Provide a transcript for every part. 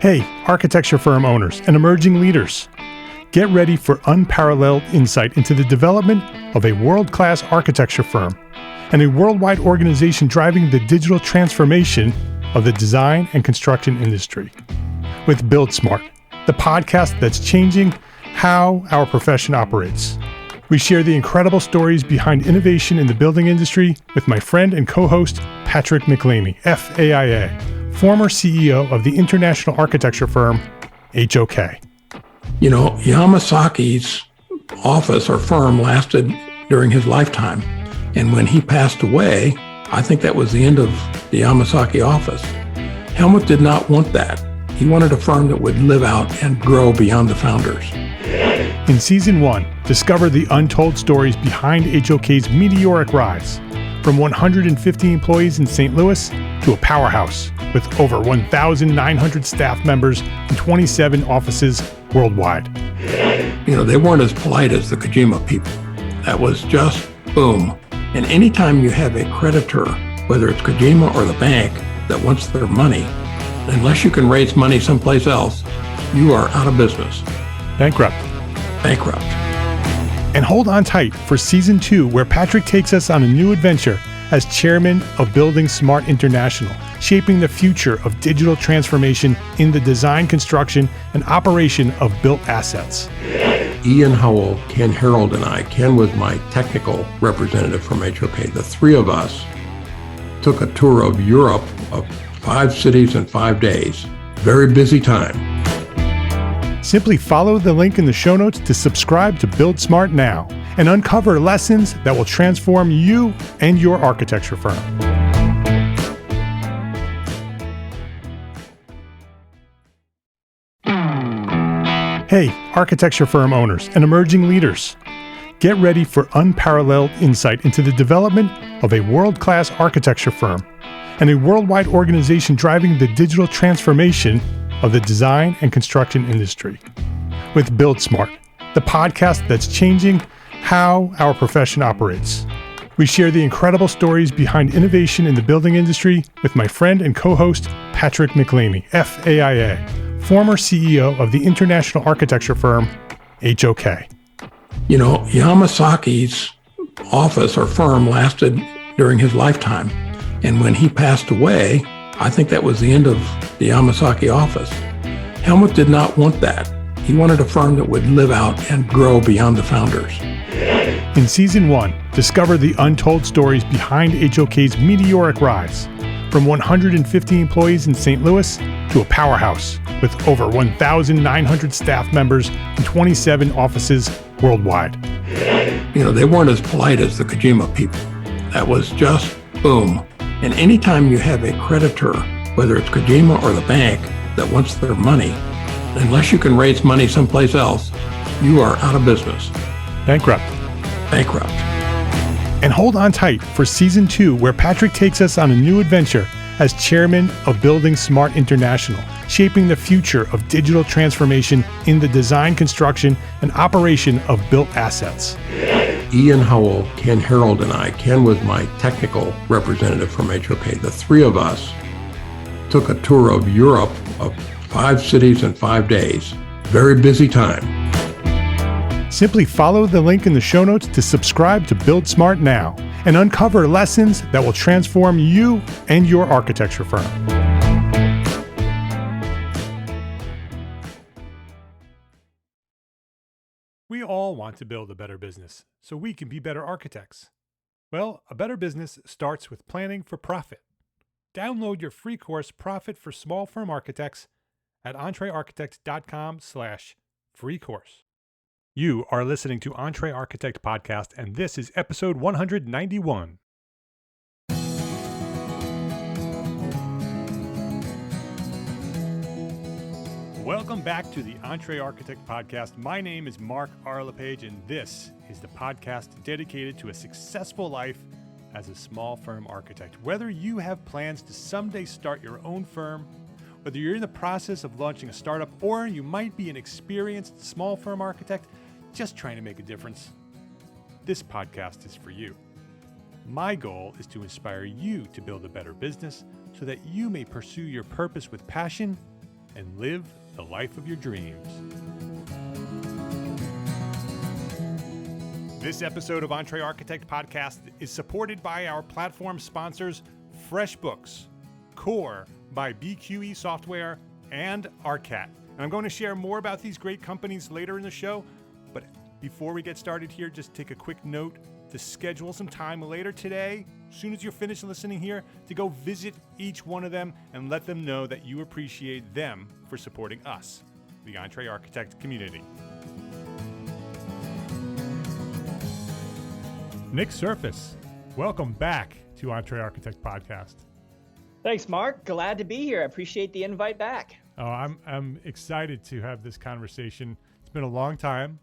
Hey, architecture firm owners and emerging leaders. Get ready for unparalleled insight into the development of a world-class architecture firm and a worldwide organization driving the digital transformation of the design and construction industry. With Build Smart, the podcast that's changing how our profession operates. We share the incredible stories behind innovation in the building industry with my friend and co-host, Patrick McLeamy, FAIA, former CEO of the international architecture firm, HOK. You know, Yamasaki's office or firm lasted during his lifetime. And when he passed away, I think that was the end of the Yamasaki office. Helmut did not want that. He wanted a firm that would live out and grow beyond the founders. In Season 1, discover the untold stories behind HOK's meteoric rise, from 150 employees in St. Louis to a powerhouse with over 1,900 staff members and 27 offices worldwide. You know, they weren't as polite as the Kojima people. That was just boom. And anytime you have a creditor, whether it's Kojima or the bank, that wants their money, unless you can raise money someplace else, you are out of business. Bankrupt. And hold on tight for Season 2, where Patrick takes us on a new adventure as chairman of Building Smart International, shaping the future of digital transformation in the design, construction, and operation of built assets. Ian Howell, Ken Harold, and I, Ken was my technical representative from HOK. The three of us took a tour of Europe of 5 cities in 5 days. Very busy time. Simply follow the link in the show notes to subscribe to Build Smart now and uncover lessons that will transform you and your architecture firm. Hey, architecture firm owners and emerging leaders. Get ready for unparalleled insight into the development of a world-class architecture firm and a worldwide organization driving the digital transformation of the design and construction industry. With Build Smart, the podcast that's changing how our profession operates. We share the incredible stories behind innovation in the building industry with my friend and co-host, Patrick McLeamy, FAIA, former CEO of the international architecture firm, HOK. You know, Yamasaki's office or firm lasted during his lifetime. And when he passed away, I think that was the end of the Yamasaki office. Helmut did not want that. He wanted a firm that would live out and grow beyond the founders. In Season 1, discover the untold stories behind HOK's meteoric rise, from 150 employees in St. Louis to a powerhouse with over 1,900 staff members and 27 offices worldwide. You know, they weren't as polite as the Kojima people. That was just boom. And anytime you have a creditor, whether it's Kojima or the bank, that wants their money, unless you can raise money someplace else, you are out of business. Bankrupt. And hold on tight for Season 2, where Patrick takes us on a new adventure as chairman of Building Smart International, shaping the future of digital transformation in the design, construction, and operation of built assets. Ian Howell, Ken Harold, and I, Ken was my technical representative from HOK. The three of us took a tour of Europe of 5 cities in 5 days. Very busy time. Simply follow the link in the show notes to subscribe to Build Smart now and uncover lessons that will transform you and your architecture firm. We all want to build a better business so we can be better architects. Well, a better business starts with planning for profit. Download your free course, Profit for Small Firm Architects, at EntreArchitect.com/free course. You are listening to EntreArchitect Podcast, and this is episode 191. Welcome back to the EntreArchitect Podcast. My name is Mark R. LePage, and this is the podcast dedicated to a successful life as a small firm architect. Whether you have plans to someday start your own firm, whether you're in the process of launching a startup, or you might be an experienced small firm architect just trying to make a difference, this podcast is for you. My goal is to inspire you to build a better business so that you may pursue your purpose with passion and live the life of your dreams. This episode of EntreArchitect podcast is supported by our platform sponsors, FreshBooks, Core by BQE Software, and ARCAT. And I'm going to share more about these great companies later in the show. But before we get started here, just take a quick note to schedule some time later today, as soon as you're finished listening here, to go visit each one of them and let them know that you appreciate them for supporting us, the EntreArchitect community. Nick Serfass, welcome back to EntreArchitect podcast. Thanks, Mark. Glad to be here. I appreciate the invite back. Oh, I'm excited to have this conversation. It's been a long time.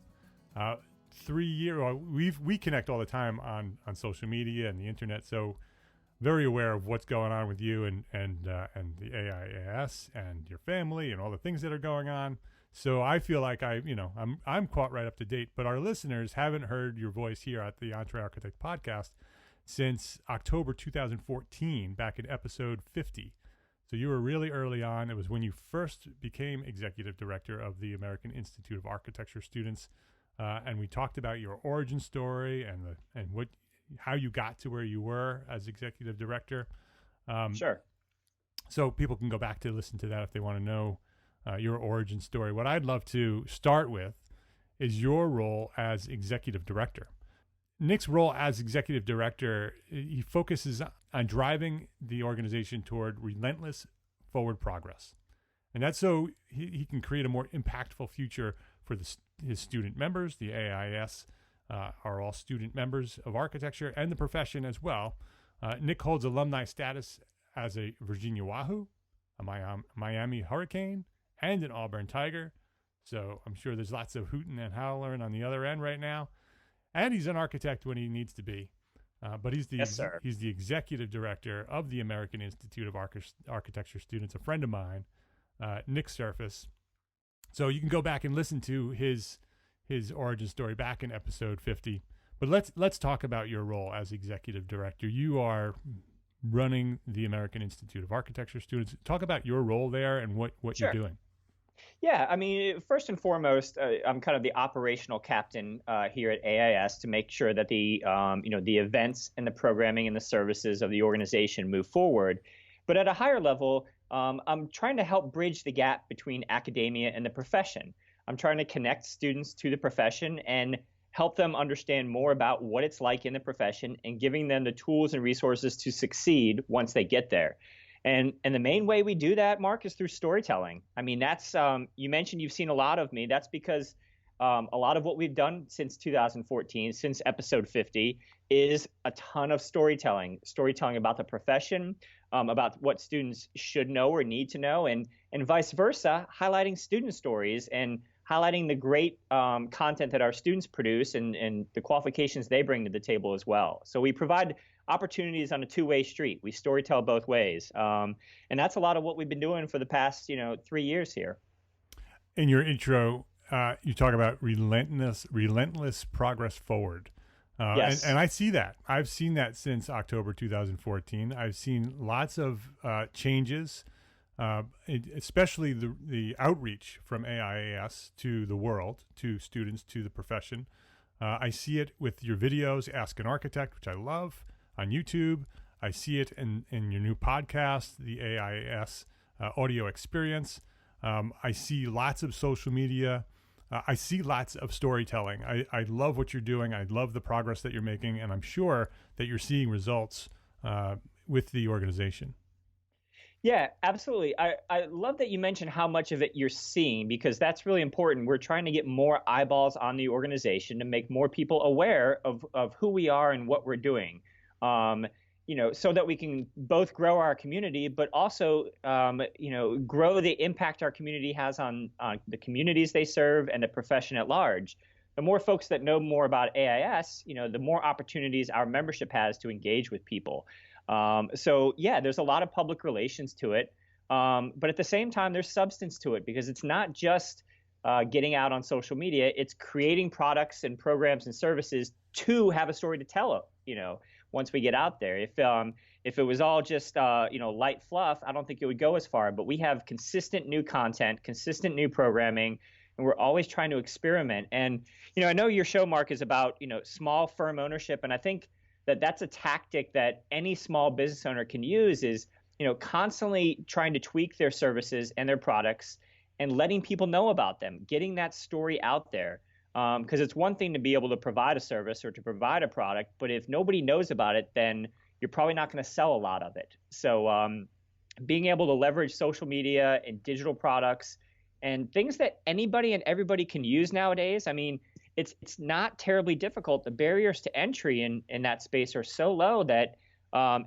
3 years. We connect all the time on social media and the internet, so very aware of what's going on with you and the AIAS and your family and all the things that are going on. So I feel like I'm caught right up to date. But our listeners haven't heard your voice here at the EntreArchitect podcast since October 2014, back in episode 50. So you were really early on. It was when you first became executive director of the American Institute of Architecture students, and we talked about your origin story and how you got to where you were as executive director. Sure. So people can go back to listen to that if they want to know your origin story. What I'd love to start with is your role as executive director. Nick's role as executive director, he focuses on driving the organization toward relentless forward progress. And that's so he can create a more impactful future for his student members. The AIAS are all student members of architecture and the profession as well. Nick holds alumni status as a Virginia Wahoo, a Miami Hurricane, and an Auburn Tiger. So I'm sure there's lots of hooting and howling on the other end right now. And he's an architect when he needs to be. But he's the executive director of the American Institute of Architecture students, a friend of mine, Nick Serfass. So you can go back and listen to his origin story back in episode 50. But let's talk about your role as executive director. You are running the American Institute of Architecture students. Talk about your role there and what Sure. you're doing. Yeah, I mean, first and foremost, I'm kind of the operational captain here at AIAS to make sure that the events and the programming and the services of the organization move forward. But at a higher level, I'm trying to help bridge the gap between academia and the profession. I'm trying to connect students to the profession and help them understand more about what it's like in the profession and giving them the tools and resources to succeed once they get there. And the main way we do that, Mark, is through storytelling. I mean, that's you mentioned you've seen a lot of me. That's because a lot of what we've done since 2014, since episode 50, is a ton of storytelling about the profession, about what students should know or need to know, and vice versa, highlighting student stories and highlighting the great content that our students produce and the qualifications they bring to the table as well. So we provide opportunities on a two-way street. We storytell both ways. And that's a lot of what we've been doing for the past 3 years here. In your intro, you talk about relentless progress forward. Yes. And I see that. I've seen that since October 2014. I've seen lots of changes, especially the outreach from AIAS to the world, to students, to the profession. I see it with your videos, Ask an Architect, which I love, on YouTube. I see it in your new podcast, the AIAS Audio Experience. I see lots of social media. I see lots of storytelling. I love what you're doing. I love the progress that you're making, and I'm sure that you're seeing results with the organization. Yeah, absolutely. I love that you mentioned how much of it you're seeing, because that's really important. We're trying to get more eyeballs on the organization to make more people aware of who we are and what we're doing. So that we can both grow our community, but also, grow the impact our community has on the communities they serve and the profession at large. The more folks that know more about AIAS, the more opportunities our membership has to engage with people. There's a lot of public relations to it. But at the same time, there's substance to it, because it's not just getting out on social media. It's creating products and programs and services to have a story to tell, once we get out there. if it was all just light fluff, I don't think it would go as far. But we have consistent new content, consistent new programming, and we're always trying to experiment. And I know your show, Mark, is about small firm ownership, and I think that that's a tactic that any small business owner can use is constantly trying to tweak their services and their products and letting people know about them, getting that story out there. Because it's one thing to be able to provide a service or to provide a product, but if nobody knows about it, then you're probably not going to sell a lot of it. So being able to leverage social media and digital products and things that anybody and everybody can use nowadays, I mean, it's not terribly difficult. The barriers to entry in that space are so low that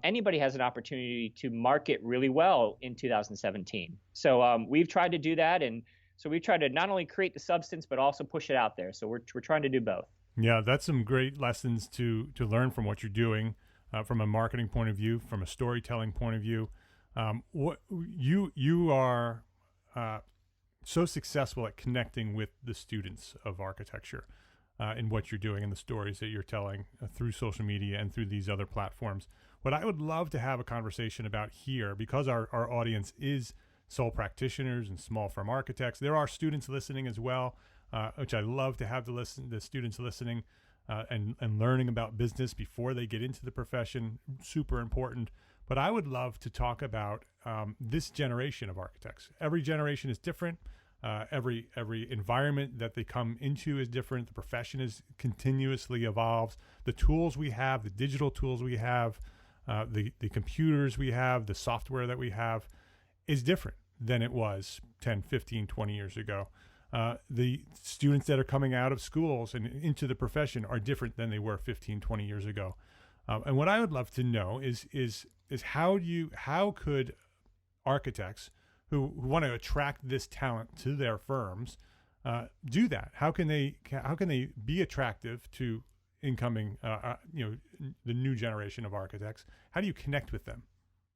anybody has an opportunity to market really well in 2017. So we've tried to do that, and so we've tried to not only create the substance but also push it out there. So we're trying to do both. Yeah, that's some great lessons to learn from what you're doing, from a marketing point of view, from a storytelling point of view. What you are so successful at connecting with the students of architecture in what you're doing and the stories that you're telling through social media and through these other platforms. What I would love to have a conversation about here, because our audience is sole practitioners and small firm architects, there are students listening as well, which I love to have the students listening and learning about business before they get into the profession. Super important. But I would love to talk about this generation of architects. Every generation is different. Every environment that they come into is different. The profession is continuously evolves. The tools we have, the digital tools we have, the computers we have, the software that we have is different than it was 10, 15, 20 years ago. The students that are coming out of schools and into the profession are different than they were 15, 20 years ago. And what I would love to know is how could architects who want to attract this talent to their firms do that? How can they be attractive to incoming the new generation of architects? How do you connect with them?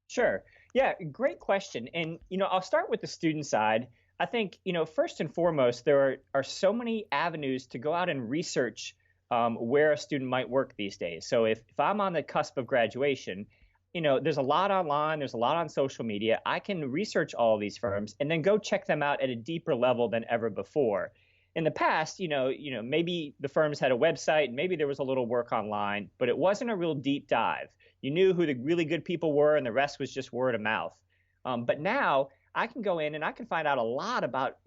Sure. Yeah, great question. And I'll start with the student side. I think first and foremost, there are so many avenues to go out and research where a student might work these days. So if I'm on the cusp of graduation, there's a lot online, there's a lot on social media. I can research all of these firms and then go check them out at a deeper level than ever before. In the past, maybe the firms had a website, maybe there was a little work online, but it wasn't a real deep dive. You knew who the really good people were, and the rest was just word of mouth. But now I can go in and I can find out a lot about,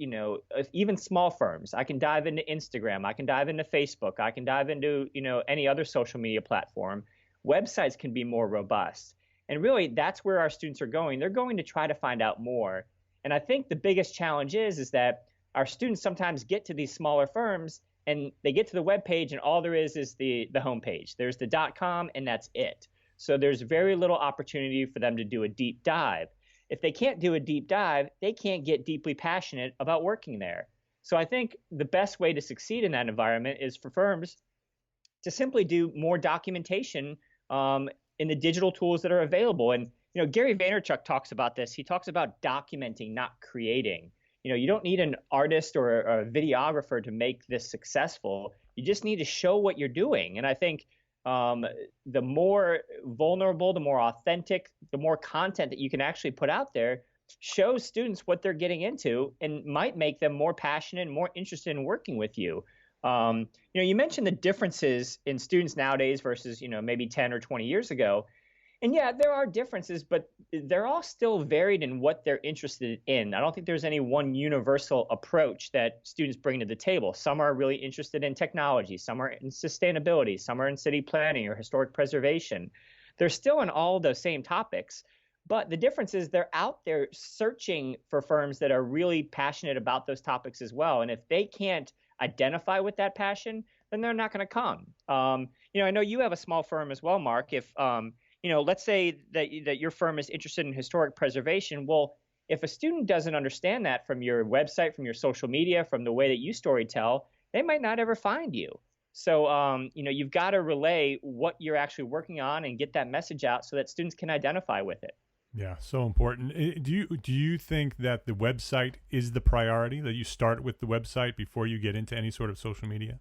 even small firms. I can dive into Instagram. I can dive into Facebook. I can dive into, any other social media platform. Websites can be more robust. And really, that's where our students are going. They're going to try to find out more. And I think the biggest challenge is that our students sometimes get to these smaller firms and they get to the web page and all there is the homepage. There's the .com and that's it. So there's very little opportunity for them to do a deep dive. If they can't do a deep dive, they can't get deeply passionate about working there. So I think the best way to succeed in that environment is for firms to simply do more documentation in the digital tools that are available. And Gary Vaynerchuk talks about this. He talks about documenting, not creating. You don't need an artist or a videographer to make this successful. You just need to show what you're doing. And I think the more vulnerable, the more authentic, the more content that you can actually put out there shows students what they're getting into and might make them more passionate and more interested in working with you. You mentioned the differences in students nowadays versus, maybe 10 or 20 years ago. And yeah, there are differences, but they're all still varied in what they're interested in. I don't think there's any one universal approach that students bring to the table. Some are really interested in technology. Some are in sustainability. Some are in city planning or historic preservation. They're still in all the same topics, but the difference is they're out there searching for firms that are really passionate about those topics as well. And if they can't identify with that passion, then they're not going to come. I know you have a small firm as well, Mark. If let's say that your firm is interested in historic preservation. Well, if a student doesn't understand that from your website, from your social media, from the way that you storytell, they might not ever find you. So, you've got to relay what you're actually working on and get that message out so that students can identify with it. Yeah, so important. Do you think that the website is the priority, that you start with the website before you get into any sort of social media?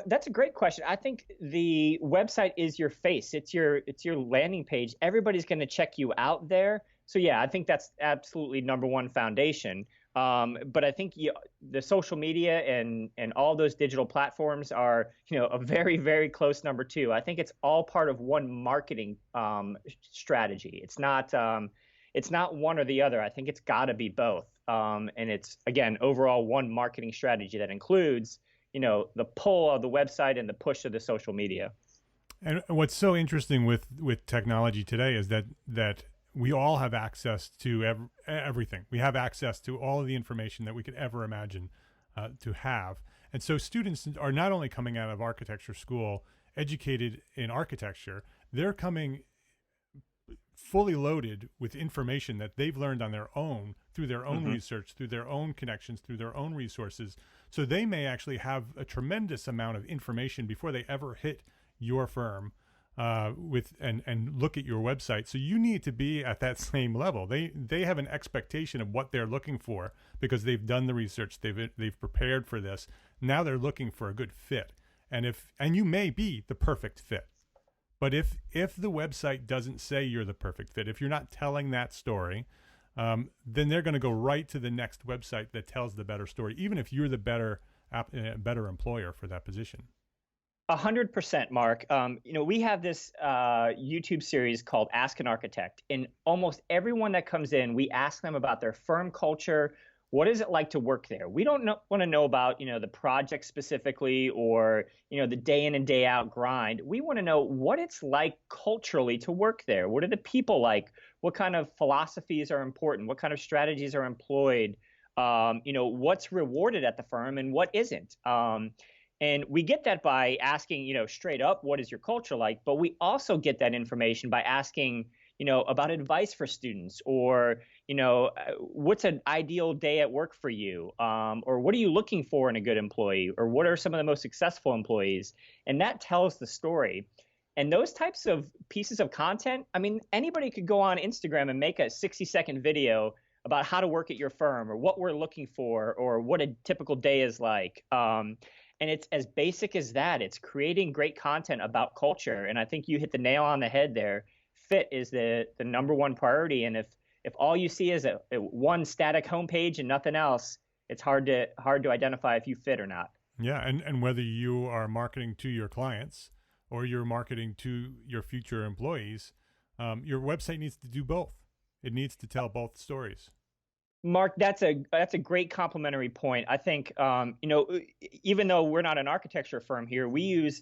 That's a great question. I think the website is your face. It's your landing page. Everybody's going to check you out there. So yeah, I think that's absolutely number one foundation. But I think the social media and all those digital platforms are, a very, very close number two. I think it's all part of one marketing strategy. It's not one or the other. I think it's got to be both. And it's, again, overall one marketing strategy that includes the pull of the website and the push of the social media. And what's so interesting with technology today is that we all have access to everything. We have access to all of the information that we could ever imagine to have. And so students are not only coming out of architecture school educated in architecture, they're coming fully loaded with information that they've learned on their own, through their own research, through their own connections, through their own resources. So they may actually have a tremendous amount of information before they ever hit your firm and look at your website. So you need to be at that same level. They have an expectation of what they're looking for because they've done the research, they've prepared for this. Now they're looking for a good fit. And you may be the perfect fit. But if the website doesn't say you're the perfect fit, if you're not telling that story, then they're going to go right to the next website that tells the better story, even if you're the better employer for that position. 100%, Mark. We have this YouTube series called Ask an Architect. And almost everyone that comes in, we ask them about their firm culture. What is it like to work there? We don't want to know about, the project specifically or, the day in and day out grind. We want to know what it's like culturally to work there. What are the people like? What kind of philosophies are important? What kind of strategies are employed? What's rewarded at the firm and what isn't? And we get that by asking, straight up, what is your culture like? But we also get that information by asking, about advice for students or, what's an ideal day at work for you? Or what are you looking for in a good employee? Or what are some of the most successful employees? And that tells the story. And those types of pieces of content, anybody could go on Instagram and make a 60-second video about how to work at your firm or what we're looking for or what a typical day is like. And it's as basic as that. It's creating great content about culture. And I think you hit the nail on the head there. Fit is the number one priority. And if all you see is a one static homepage and nothing else, it's hard to identify if you fit or not. Yeah, and whether you are marketing to your clients or you're marketing to your future employees, your website needs to do both. It needs to tell both stories. Mark, that's a great complimentary point. I think even though we're not an architecture firm here, we use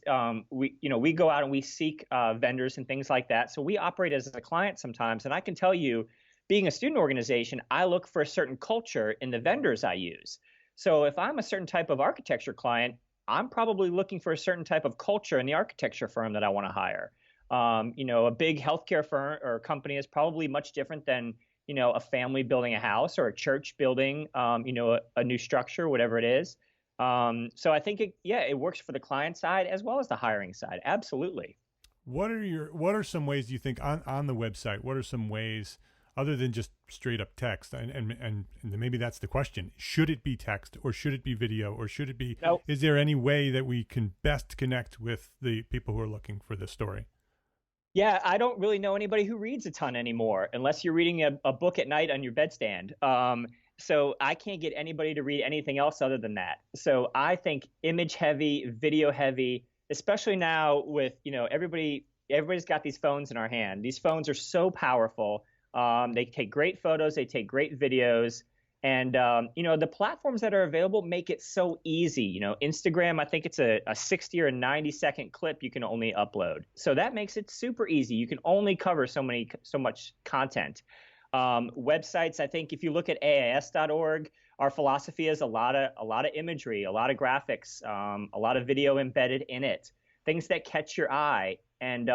we go out and we seek vendors and things like that. So we operate as a client sometimes, and I can tell you, being a student organization, I look for a certain culture in the vendors I use. So if I'm a certain type of architecture client, I'm probably looking for a certain type of culture in the architecture firm that I want to hire. A big healthcare firm or company is probably much different than a family building a house or a church building, a new structure, whatever it is. So I think it works for the client side as well as the hiring side. Absolutely. What are some ways you think on the website? What are some ways other than just straight up text? And maybe that's the question. Should it be text or should it be video or should it be, Nope. Is there any way that we can best connect with the people who are looking for this story? Yeah, I don't really know anybody who reads a ton anymore, unless you're reading a book at night on your bedstand. So I can't get anybody to read anything else other than that. So I think image heavy, video heavy, especially now with, everybody's got these phones in our hand. These phones are so powerful. They take great photos, they take great videos. And, the platforms that are available make it so easy. Instagram, I think it's a 60 or 90-second clip you can only upload. So that makes it super easy. You can only cover so much content. Websites, I think if you look at AIAS.org, our philosophy is a lot of imagery, a lot of graphics, a lot of video embedded in it, things that catch your eye. And,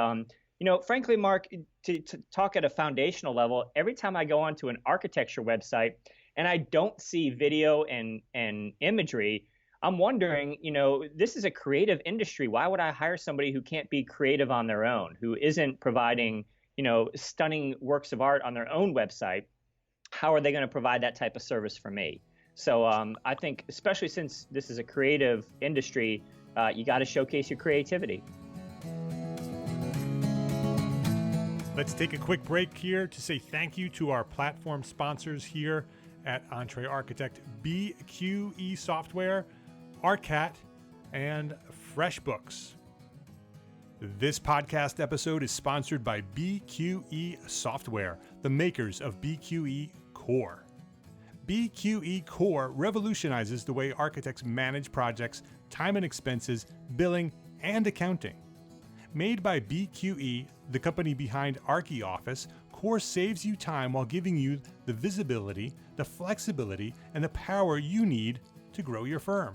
frankly, Mark, to talk at a foundational level, every time I go onto an architecture website and I don't see video and imagery, I'm wondering, this is a creative industry. Why would I hire somebody who can't be creative on their own, who isn't providing, stunning works of art on their own website? How are they going to provide that type of service for me? So I think, especially since this is a creative industry, you got to showcase your creativity. Let's take a quick break here to say thank you to our platform sponsors here at EntreArchitect, BQE Software, ARCAT, and FreshBooks. This podcast episode is sponsored by BQE Software, the makers of BQE Core. BQE Core revolutionizes the way architects manage projects, time and expenses, billing, and accounting. Made by BQE, the company behind ArchiOffice, Core saves you time while giving you the visibility, the flexibility, and the power you need to grow your firm.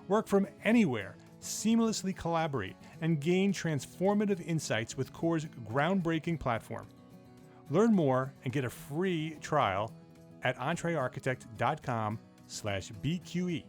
Work from anywhere, seamlessly collaborate, and gain transformative insights with Core's groundbreaking platform. Learn more and get a free trial at EntreArchitect.com/BQE.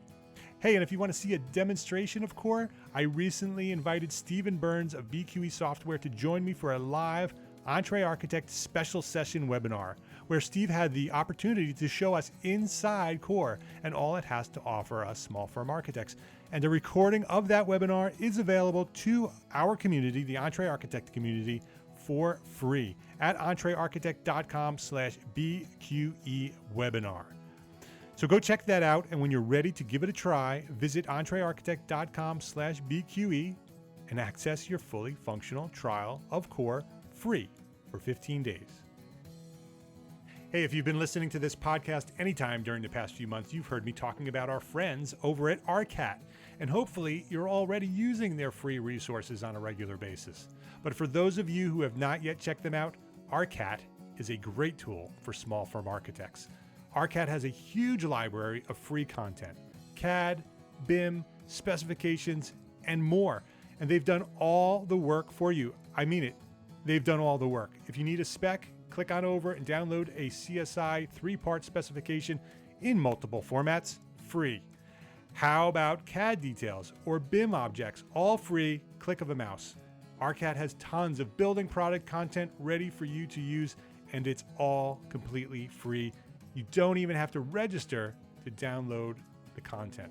Hey, and if you want to see a demonstration of Core, I recently invited Stephen Burns of BQE Software to join me for a live EntreArchitect special session webinar, where Steve had the opportunity to show us inside Core and all it has to offer us small firm architects. And a recording of that webinar is available to our community, the EntreArchitect community, for free at EntreArchitect.com/BQE webinar. So go check that out, and when you're ready to give it a try, visit EntreArchitect.com/BQE and access your fully functional trial of Core free for 15 days. Hey, if you've been listening to this podcast anytime during the past few months, you've heard me talking about our friends over at ARCAT, and hopefully you're already using their free resources on a regular basis. But for those of you who have not yet checked them out, ARCAT is a great tool for small firm architects. ARCAT has a huge library of free content, CAD, BIM, specifications, and more. And they've done all the work for you. I mean it. They've done all the work. If you need a spec, click on over and download a CSI 3-part specification in multiple formats, free. How about CAD details or BIM objects, all free, click of a mouse. ARCAT has tons of building product content ready for you to use, and it's all completely free. You don't even have to register to download the content.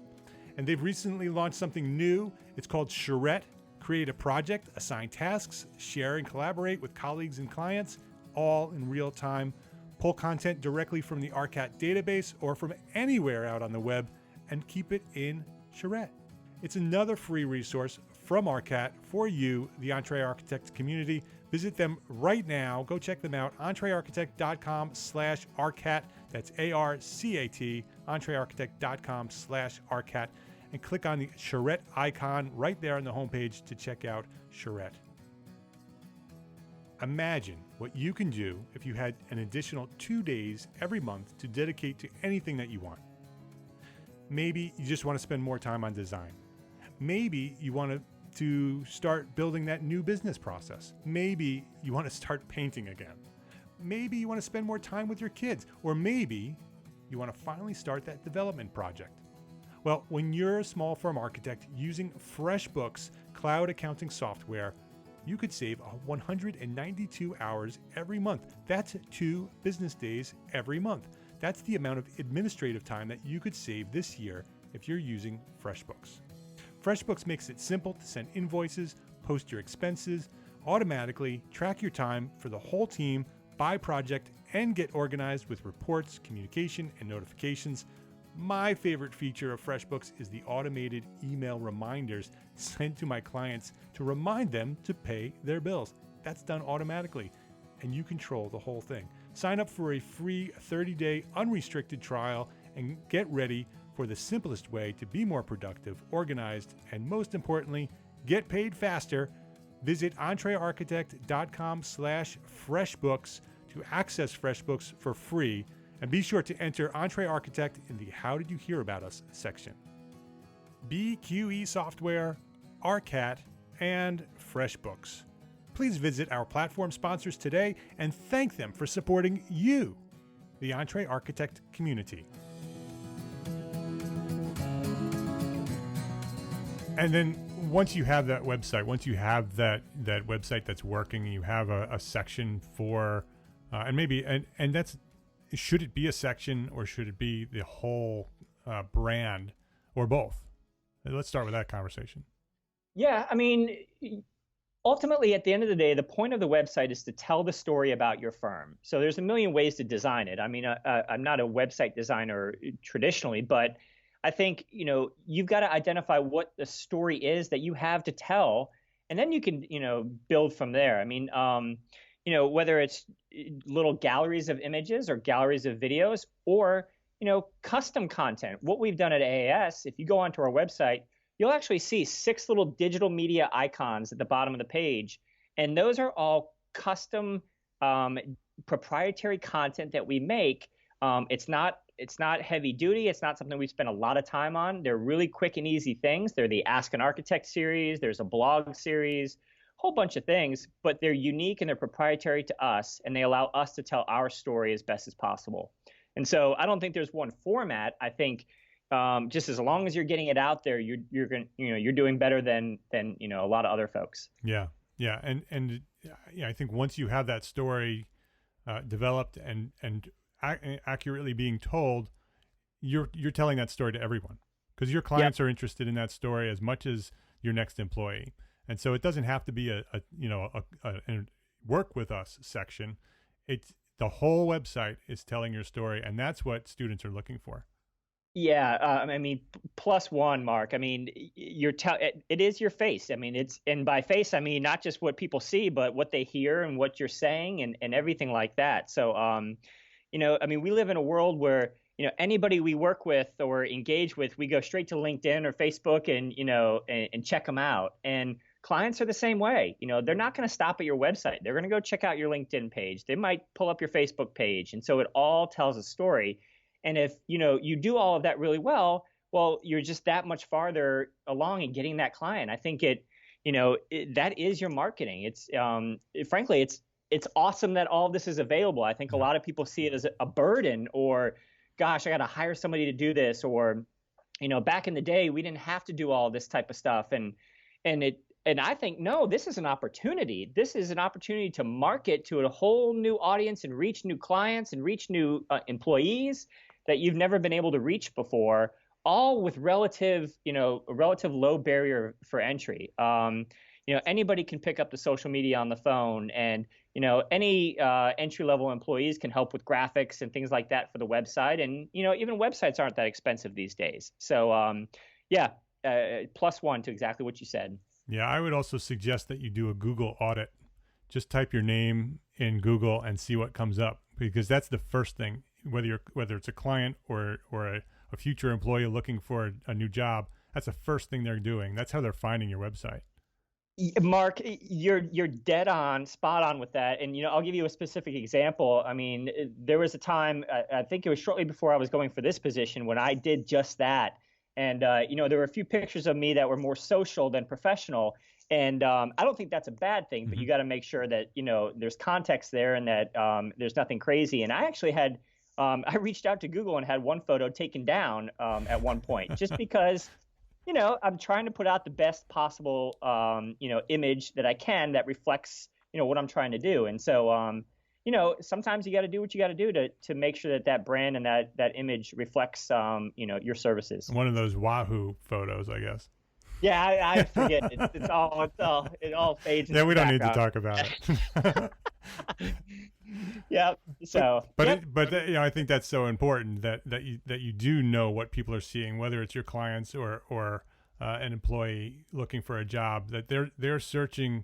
And they've recently launched something new. It's called Charrette. Create a project, assign tasks, share and collaborate with colleagues and clients, all in real time. Pull content directly from the ARCAT database or from anywhere out on the web and keep it in Charrette. It's another free resource from ARCAT for you, the EntreArchitect community. Visit them right now. Go check them out. EntreArchitect.com/ARCAT. That's ARCAT. EntreArchitect.com/ARCAT. And click on the Charrette icon right there on the homepage to check out Charrette. Imagine what you can do if you had an additional 2 days every month to dedicate to anything that you want. Maybe you just want to spend more time on design. Maybe you want to start building that new business process. Maybe you want to start painting again. Maybe you want to spend more time with your kids. Or maybe you want to finally start that development project. Well, when you're a small firm architect using FreshBooks cloud accounting software, you could save 192 hours every month. That's 2 business days every month. That's the amount of administrative time that you could save this year if you're using FreshBooks. FreshBooks makes it simple to send invoices, post your expenses, automatically track your time for the whole team by project, and get organized with reports, communication, and notifications. My favorite feature of FreshBooks is the automated email reminders sent to my clients to remind them to pay their bills. That's done automatically, and you control the whole thing. Sign up for a free 30-day unrestricted trial and get ready for the simplest way to be more productive, organized, and most importantly, get paid faster. Visit EntreArchitect.com/FreshBooks to access FreshBooks for free. And be sure to enter EntreArchitect in the How Did You Hear About Us section. BQE Software, ARCAT, and FreshBooks. Please visit our platform sponsors today and thank them for supporting you, the EntreArchitect community. And then once you have that website, once you have that website that's working, you have a section for, and that's, should it be a section or should it be the whole brand or both? Let's start with that conversation. Yeah, I mean, ultimately, at the end of the day, the point of the website is to tell the story about your firm. So there's a million ways to design it. I mean, I'm not a website designer traditionally, but I think, you've got to identify what the story is that you have to tell, and then you can, build from there. I mean, whether it's little galleries of images or galleries of videos or, custom content. What we've done at AIAS, if you go onto our website, you'll actually see 6 little digital media icons at the bottom of the page. And those are all custom proprietary content that we make. It's not heavy duty. It's not something we spend a lot of time on. They're really quick and easy things. They're the Ask an Architect series. There's a blog series, whole bunch of things, but they're unique and they're proprietary to us, and they allow us to tell our story as best as possible. And so I don't think there's one format. I think just as long as you're getting it out there, you're doing better than a lot of other folks. Yeah, and I think once you have that story developed and accurately being told, you're telling that story to everyone, because your clients are interested in that story as much as your next employee. And so it doesn't have to be a work with us section. It's the whole website is telling your story, and that's what students are looking for. Yeah, I mean, plus one, Mark. I mean, it is your face. I mean, and by face, I mean not just what people see, but what they hear and what you're saying and everything like that. So, I mean, we live in a world where, anybody we work with or engage with, we go straight to LinkedIn or Facebook and check them out. And clients are the same way. They're not going to stop at your website. They're going to go check out your LinkedIn page. They might pull up your Facebook page. And so it all tells a story. And if, you do all of that really well, you're just that much farther along in getting that client. I think that is your marketing. It's frankly, it's awesome that all of this is available. I think a lot of people see it as a burden, or, gosh, I got to hire somebody to do this. Or, back in the day, we didn't have to do all this type of stuff. And I think, no, this is an opportunity. This is an opportunity to market to a whole new audience and reach new clients and reach new employees that you've never been able to reach before, all with relative low barrier for entry. Anybody can pick up the social media on the phone, and, any entry-level employees can help with graphics and things like that for the website. And, even websites aren't that expensive these days. So, plus one to exactly what you said. Yeah, I would also suggest that you do a Google audit. Just type your name in Google and see what comes up, because that's the first thing. Whether it's a client or a future employee looking for a new job, that's the first thing they're doing. That's how they're finding your website. Mark, you're dead on, spot on with that. And, I'll give you a specific example. I mean, there was a time, I think it was shortly before I was going for this position, when I did just that. And, there were a few pictures of me that were more social than professional. And I don't think that's a bad thing, but you got to make sure that, there's context there and that there's nothing crazy. And I actually had, I reached out to Google and had one photo taken down at one point, just because, I'm trying to put out the best possible, image that I can that reflects, what I'm trying to do. And so, sometimes you got to do what you got to do to make sure that brand and that image reflects, your services. One of those Wahoo photos, I guess. Yeah, I forget. It all fades. Yeah, we don't need to talk about it. Yeah. So, I think that's so important that you do know what people are seeing, whether it's your clients or an employee looking for a job, that they're searching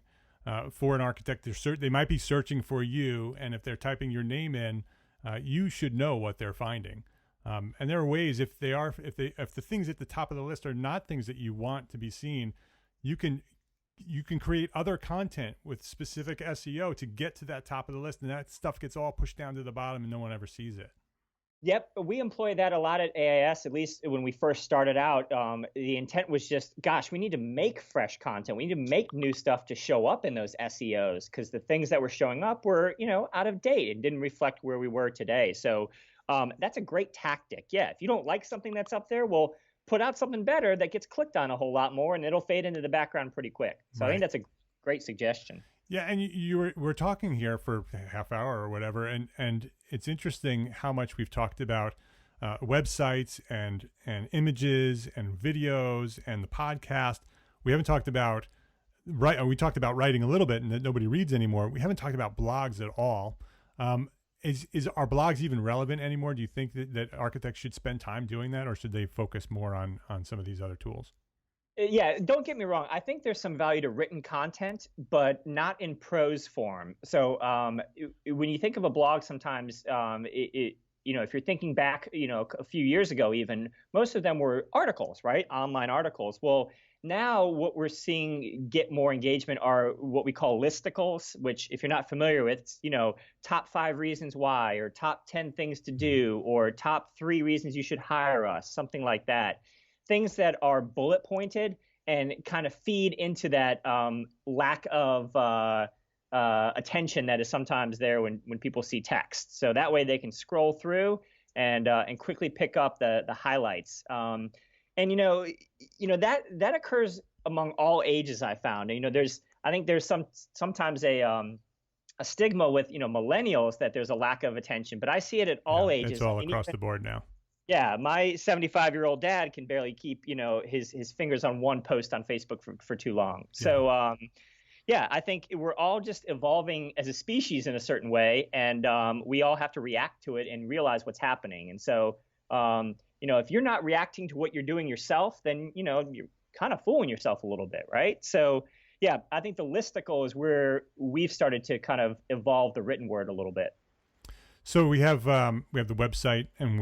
for an architect. They might be searching for you, and if they're typing your name in, you should know what they're finding. And there are ways, if the things at the top of the list are not things that you want to be seen, you can create other content with specific SEO to get to that top of the list, and that stuff gets all pushed down to the bottom and no one ever sees it. Yep, we employ that a lot at AIAS, at least when we first started out. The intent was just, gosh, we need to make fresh content. We need to make new stuff to show up in those SEOs, because the things that were showing up were, out of date. It didn't reflect where we were today. So that's a great tactic. Yeah, if you don't like something that's up there, well, put out something better that gets clicked on a whole lot more, and it'll fade into the background pretty quick. So right. I think that's a great suggestion. Yeah, and we're talking here for a half hour or whatever, and it's interesting how much we've talked about websites and images and videos and the podcast. We haven't talked about we talked about writing a little bit and that nobody reads anymore. We haven't talked about blogs at all. Is our blogs even relevant anymore? Do you think that architects should spend time doing that, or should they focus more on some of these other tools? Yeah, don't get me wrong. I think there's some value to written content, but not in prose form. So when you think of a blog, sometimes if you're thinking back, a few years ago, even most of them were articles, right? Online articles. Well, now what we're seeing get more engagement are what we call listicles, which if you're not familiar with, top 5 reasons why, or top 10 things to do, or top 3 reasons you should hire us, something like that. Things that are bullet pointed and kind of feed into that lack of attention that is sometimes there when people see text. So that way they can scroll through and quickly pick up the highlights. And that occurs among all ages, I found. I think there's sometimes a stigma with millennials that there's a lack of attention, but I see it at all ages. It's all across the board now. Yeah, my 75-year-old dad can barely keep his fingers on one post on Facebook for too long. So I think we're all just evolving as a species in a certain way, and we all have to react to it and realize what's happening. And so if you're not reacting to what you're doing yourself, then you're kind of fooling yourself a little bit, right? So yeah, I think the listicle is where we've started to kind of evolve the written word a little bit. So we have the website, and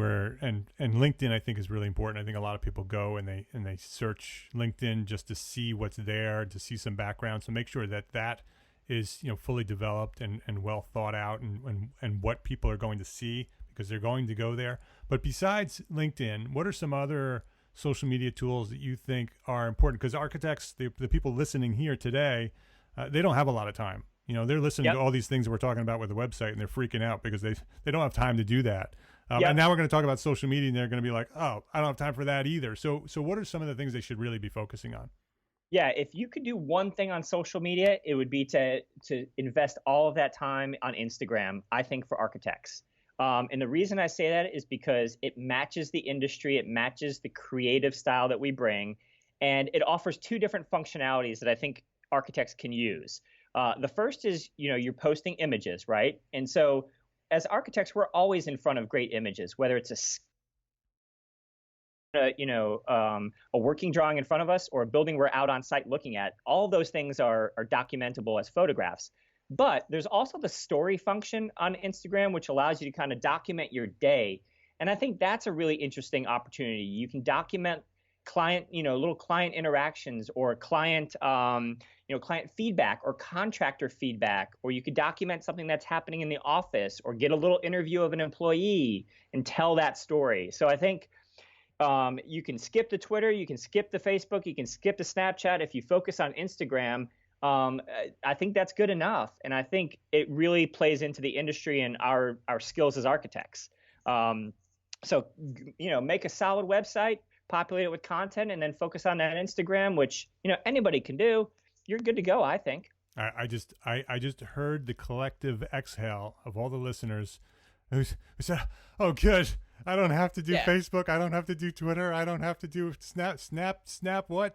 LinkedIn I think is really important. I think a lot of people go and they search LinkedIn just to see what's there, to see some background. So make sure that is fully developed and well thought out, and what people are going to see because they're going to go there. But besides LinkedIn, what are some other social media tools that you think are important? Because architects, the people listening here today, they don't have a lot of time. They're listening to all these things that we're talking about with the website, and they're freaking out because they don't have time to do that. And now we're going to talk about social media, and they're going to be like, oh, I don't have time for that either. So what are some of the things they should really be focusing on? Yeah, if you could do one thing on social media, it would be to invest all of that time on Instagram, I think, for architects. And the reason I say that is because it matches the industry, it matches the creative style that we bring, and it offers 2 different functionalities that I think architects can use. The first is, you're posting images, right? And so as architects, we're always in front of great images, whether it's a working drawing in front of us or a building we're out on site looking at. All of those things are documentable as photographs. But there's also the story function on Instagram, which allows you to kind of document your day. And I think that's a really interesting opportunity. You can document client, little client interactions, or client, client feedback, or contractor feedback, or you could document something that's happening in the office, or get a little interview of an employee and tell that story. So I think you can skip the Twitter, you can skip the Facebook, you can skip the Snapchat. If you focus on Instagram, I think that's good enough. And I think it really plays into the industry and our skills as architects. So make a solid website, populate it with content, and then focus on that Instagram, which anybody can do. You're good to go, I think. I just heard the collective exhale of all the listeners who said, "Oh, good. I don't have to do Facebook. I don't have to do Twitter. I don't have to do Snapchat. Well,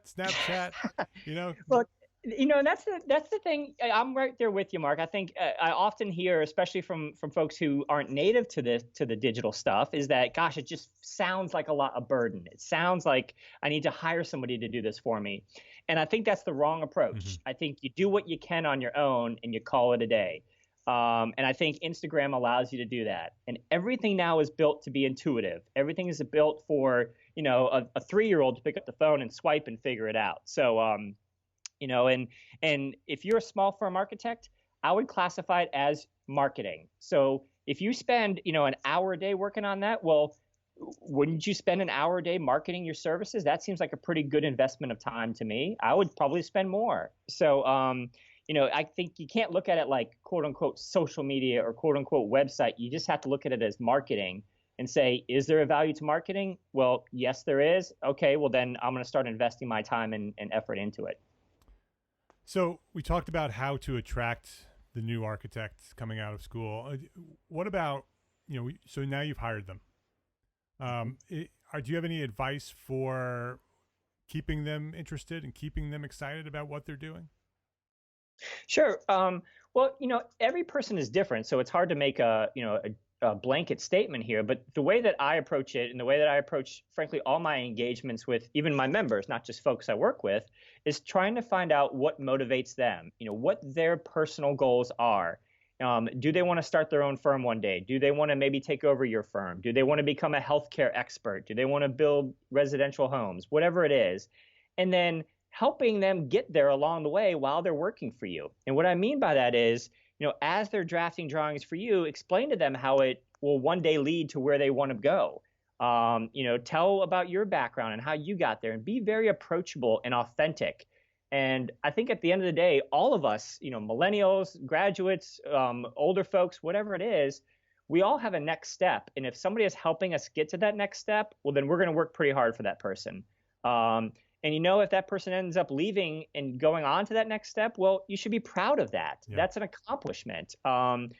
that's the thing. I'm right there with you, Mark. I think I often hear, especially from folks who aren't native to the digital stuff, is that, gosh, it just sounds like a burden. It sounds like I need to hire somebody to do this for me. And I think that's the wrong approach. Mm-hmm. I think you do what you can on your own and you call it a day. And I think Instagram allows you to do that. And everything now is built to be intuitive. Everything is built for, a 3-year-old to pick up the phone and swipe and figure it out. So, and if you're a small firm architect, I would classify it as marketing. So if you spend, an hour a day working on that, well, wouldn't you spend an hour a day marketing your services? That seems like a pretty good investment of time to me. I would probably spend more. So, I think you can't look at it like quote unquote social media or quote unquote website. You just have to look at it as marketing and say, is there a value to marketing? Well, yes, there is. Okay, well then I'm going to start investing my time and effort into it. So we talked about how to attract the new architects coming out of school. What about, so now you've hired them. Do you have any advice for keeping them interested and keeping them excited about what they're doing? Sure. Well, every person is different, so it's hard to make a blanket statement here. But the way that I approach it, and the way that I approach, frankly, all my engagements with even my members, not just folks I work with, is trying to find out what motivates them. What their personal goals are. Do they want to start their own firm one day? Do they want to maybe take over your firm? Do they want to become a healthcare expert? Do they want to build residential homes? Whatever it is, and then helping them get there along the way while they're working for you. And what I mean by that is, as they're drafting drawings for you, explain to them how it will one day lead to where they want to go. Tell about your background and how you got there, and be very approachable and authentic. And I think at the end of the day, all of us, millennials, graduates, older folks, whatever it is, we all have a next step. And if somebody is helping us get to that next step, well, then we're going to work pretty hard for that person. And if that person ends up leaving and going on to that next step, well, you should be proud of that. Yeah. That's an accomplishment. None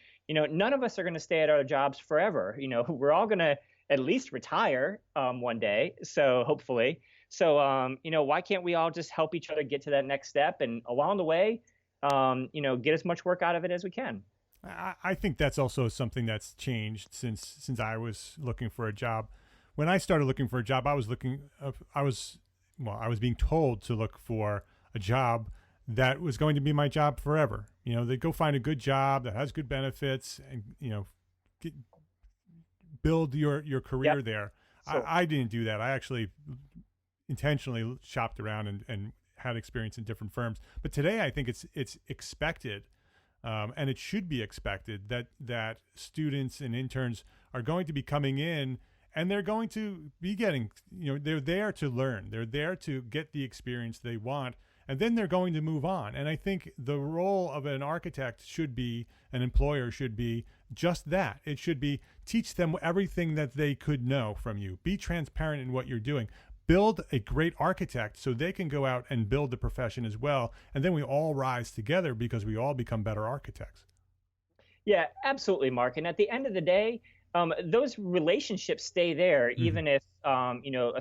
of us are going to stay at our jobs forever. We're all going to at least retire one day. So hopefully. So, why can't we all just help each other get to that next step, and along the way, get as much work out of it as we can. I think that's also something that's changed since I was looking for a job. When I started looking for a job, I was being told to look for a job that was going to be my job forever. They go find a good job that has good benefits and, build your career there. So, I didn't do that. I actually intentionally shopped around and had experience in different firms. But today I think it's expected, and it should be expected that students and interns are going to be coming in, and they're going to be getting, they're there to learn. They're there to get the experience they want, and then they're going to move on. And I think the role of an architect an employer should be just that. It should be teach them everything that they could know from you. Be transparent in what you're doing. Build a great architect so they can go out and build the profession as well. And then we all rise together because we all become better architects. Yeah, absolutely, Mark. And at the end of the day, those relationships stay there, even if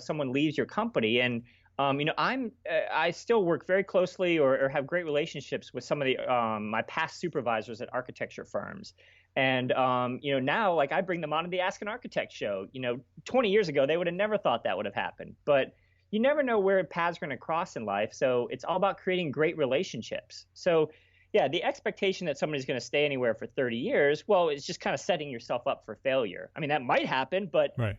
someone leaves your company. And I still work very closely or have great relationships with some of the my past supervisors at architecture firms. And now, like, I bring them onto the Ask an Architect show. 20 years ago, they would have never thought that would have happened. But you never know where paths are going to cross in life. So it's all about creating great relationships. So yeah, the expectation that somebody's going to stay anywhere for 30 years, well, it's just kind of setting yourself up for failure. I mean, that might happen, but right.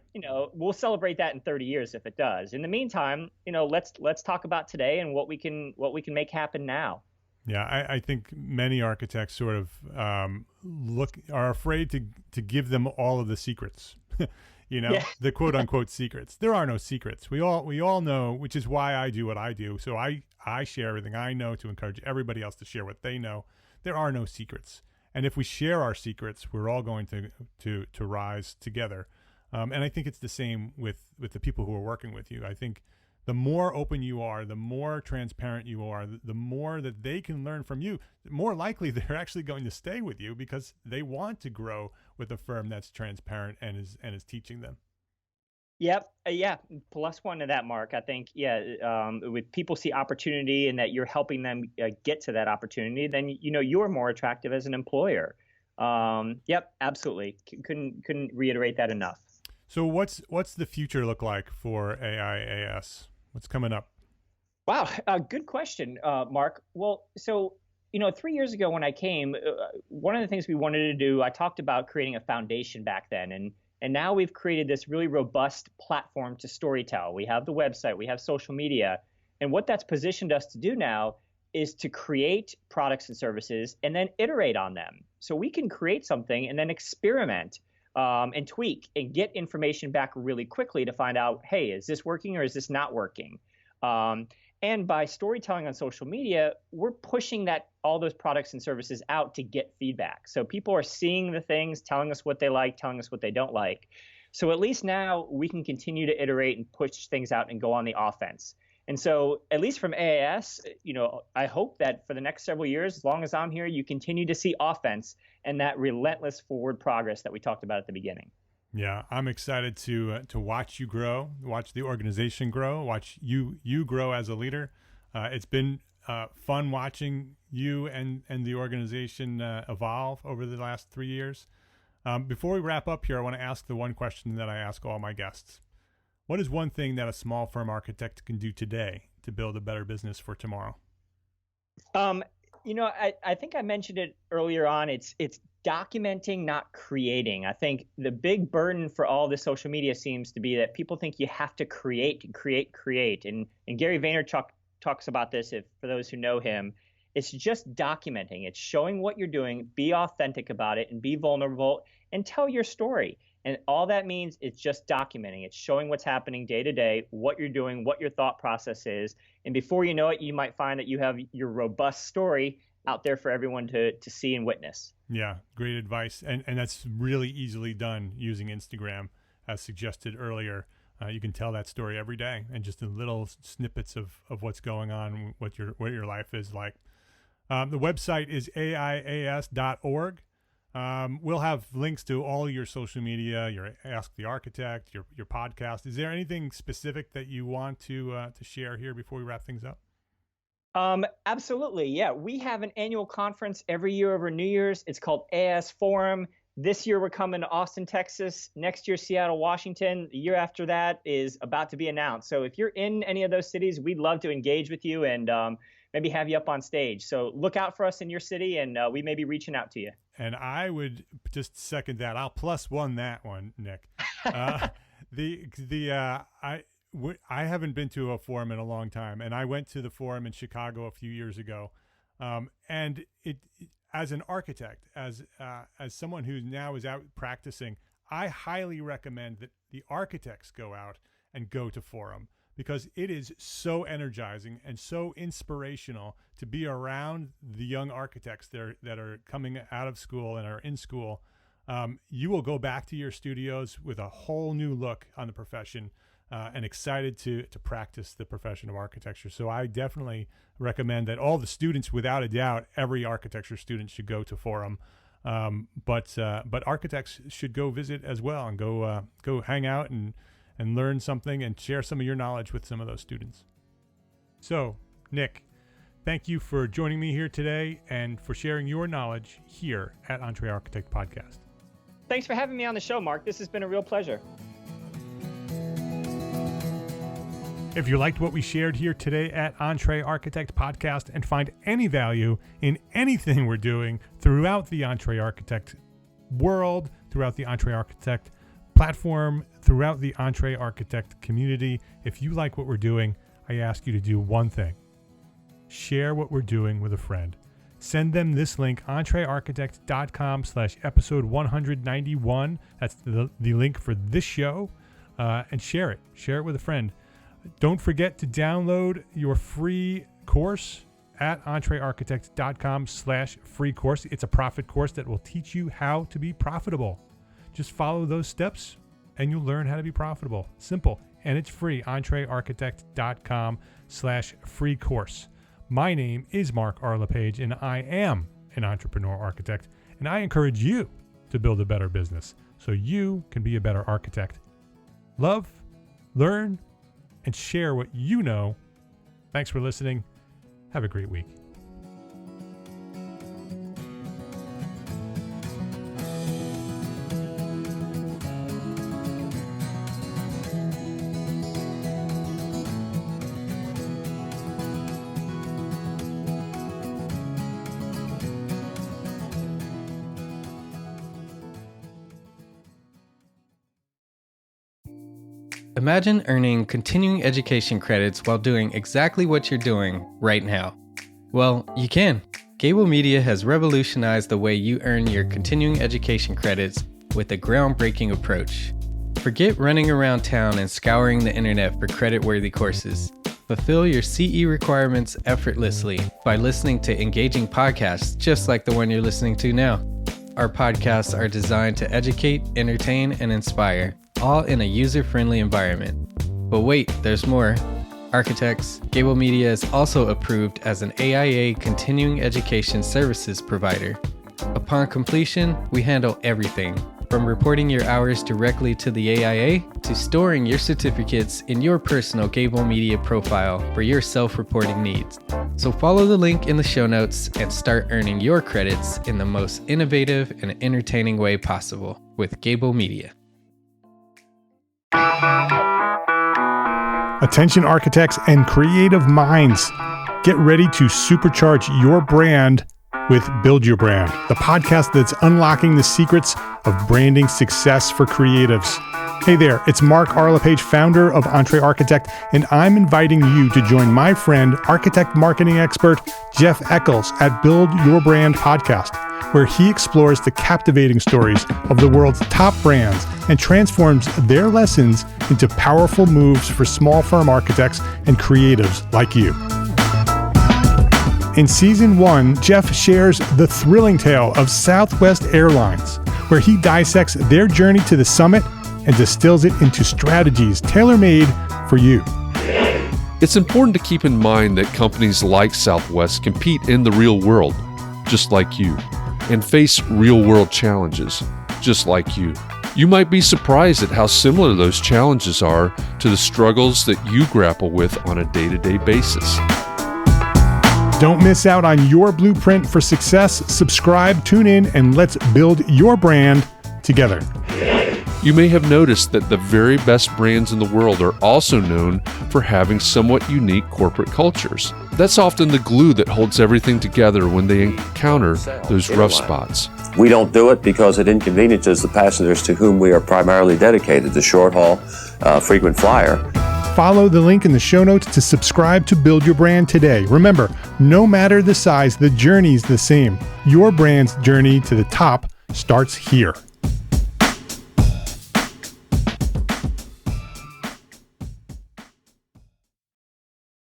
We'll celebrate that in 30 years if it does. In the meantime, let's talk about today and what we can make happen now. Yeah, I think many architects sort of are afraid to give them all of the secrets. Yeah. The quote unquote secrets. There are no secrets. We all know, which is why I do what I do. So I share everything I know to encourage everybody else to share what they know. There are no secrets. And if we share our secrets, we're all going to rise together. And I think it's the same with the people who are working with you. I think the more open you are, the more transparent you are, the more that they can learn from you, the more likely they're actually going to stay with you because they want to grow with a firm that's transparent and is teaching them. Yep. Yeah. Plus one to that, Mark. I think, with people see opportunity and that you're helping them get to that opportunity, then, you're more attractive as an employer. Yep. Absolutely. Couldn't reiterate that enough. So what's the future look like for AIAS? What's coming up? Wow. Good question, Mark. Well, so, 3 years ago when I came, one of the things we wanted to do, I talked about creating a foundation back then. And now we've created this really robust platform to storytell. We have the website, we have social media. And what that's positioned us to do now is to create products and services and then iterate on them. So we can create something and then experiment and tweak and get information back really quickly to find out, hey, is this working or is this not working? And by storytelling on social media, we're pushing all those products and services out to get feedback. So people are seeing the things, telling us what they like, telling us what they don't like. So at least now we can continue to iterate and push things out and go on the offense. And so at least from AIAS, I hope that for the next several years, as long as I'm here, you continue to see offense and that relentless forward progress that we talked about at the beginning. Yeah, I'm excited to watch you grow, watch the organization grow, watch you grow as a leader. It's been fun watching you and the organization evolve over the last 3 years. Before we wrap up here, I want to ask the one question that I ask all my guests. What is one thing that a small firm architect can do today to build a better business for tomorrow? I think I mentioned it earlier on. It's documenting, not creating. I think the big burden for all this social media seems to be that people think you have to create. And Gary Vaynerchuk talks about this, for those who know him. It's just documenting. It's showing what you're doing, be authentic about it, and be vulnerable, and tell your story. And all that means is just documenting. It's showing what's happening day to day, what you're doing, what your thought process is. And before you know it, you might find that you have your robust story out there for everyone to see and witness. Yeah, great advice. And that's really easily done using Instagram, as suggested earlier. You can tell that story every day, and just in little snippets of what's going on, what your life is like. The website is AIAS.org. We'll have links to all your social media, your Ask the Architect, your podcast. Is there anything specific that you want to share here before we wrap things up? Absolutely. Yeah. We have an annual conference every year over New Year's. It's called AIAS Forum. This year we're coming to Austin, Texas. Next year, Seattle, Washington. The year after that is about to be announced. So if you're in any of those cities, we'd love to engage with you and maybe have you up on stage. So look out for us in your city, and we may be reaching out to you. And I would just second that. I'll +1 that one, Nick. I haven't been to a forum in a long time, and I went to the forum in Chicago a few years ago. And as an architect, as someone who now is out practicing, I highly recommend that the architects go out and go to forum, because it is so energizing and so inspirational to be around the young architects that are coming out of school and are in school. You will go back to your studios with a whole new look on the profession, and excited to practice the profession of architecture. So I definitely recommend that all the students, without a doubt, every architecture student should go to forum. But architects should go visit as well, and go hang out and learn something and share some of your knowledge with some of those students. So, Nick, thank you for joining me here today and for sharing your knowledge here at EntreArchitect Podcast. Thanks for having me on the show, Mark. This has been a real pleasure. If you liked what we shared here today at EntreArchitect Podcast and find any value in anything we're doing throughout the EntreArchitect world, throughout the EntreArchitect platform, throughout the EntreArchitect community, if you like what we're doing, I ask you to do one thing. Share what we're doing with a friend. Send them this link, EntreArchitect.com/episode 191. That's the link for this show, and share it. Share it with a friend. Don't forget to download your free course at EntreArchitect.com/free course. It's a profit course that will teach you how to be profitable. Just follow those steps and you'll learn how to be profitable. Simple. And it's free. EntreArchitect.com/free course. My name is Mark R. LePage, and I am an entrepreneur architect. And I encourage you to build a better business so you can be a better architect. Love, learn, and share what you know. Thanks for listening. Have a great week. Imagine earning continuing education credits while doing exactly what you're doing right now. Well, you can. Gable Media has revolutionized the way you earn your continuing education credits with a groundbreaking approach. Forget running around town and scouring the internet for credit-worthy courses. Fulfill your CE requirements effortlessly by listening to engaging podcasts just like the one you're listening to now. Our podcasts are designed to educate, entertain, and inspire, all in a user-friendly environment. But wait, there's more. Architects, Gable Media is also approved as an AIA continuing education services provider. Upon completion, we handle everything, From reporting your hours directly to the AIA to storing your certificates in your personal Gable Media profile for your self-reporting needs. So follow the link in the show notes and start earning your credits in the most innovative and entertaining way possible with Gable Media. Attention architects and creative minds, get ready to supercharge your brand with Build Your Brand, the podcast that's unlocking the secrets of branding success for creatives. Hey there, it's Mark Arlepage, founder of EntreArchitect, and I'm inviting you to join my friend, architect marketing expert Jeff Eccles at Build Your Brand podcast, where he explores the captivating stories of the world's top brands and transforms their lessons into powerful moves for small firm architects and creatives like you. In Season 1, Jeff shares the thrilling tale of Southwest Airlines, where he dissects their journey to the summit and distills it into strategies tailor-made for you. It's important to keep in mind that companies like Southwest compete in the real world, just like you, and face real-world challenges, just like you. You might be surprised at how similar those challenges are to the struggles that you grapple with on a day-to-day basis. Don't miss out on your blueprint for success. Subscribe, tune in, and let's build your brand together. You may have noticed that the very best brands in the world are also known for having somewhat unique corporate cultures. That's often the glue that holds everything together when they encounter those rough spots. We don't do it because it inconveniences the passengers to whom we are primarily dedicated, the short haul, frequent flyer. Follow the link in the show notes to subscribe to Build Your Brand today. Remember, no matter the size, the journey's the same. Your brand's journey to the top starts here.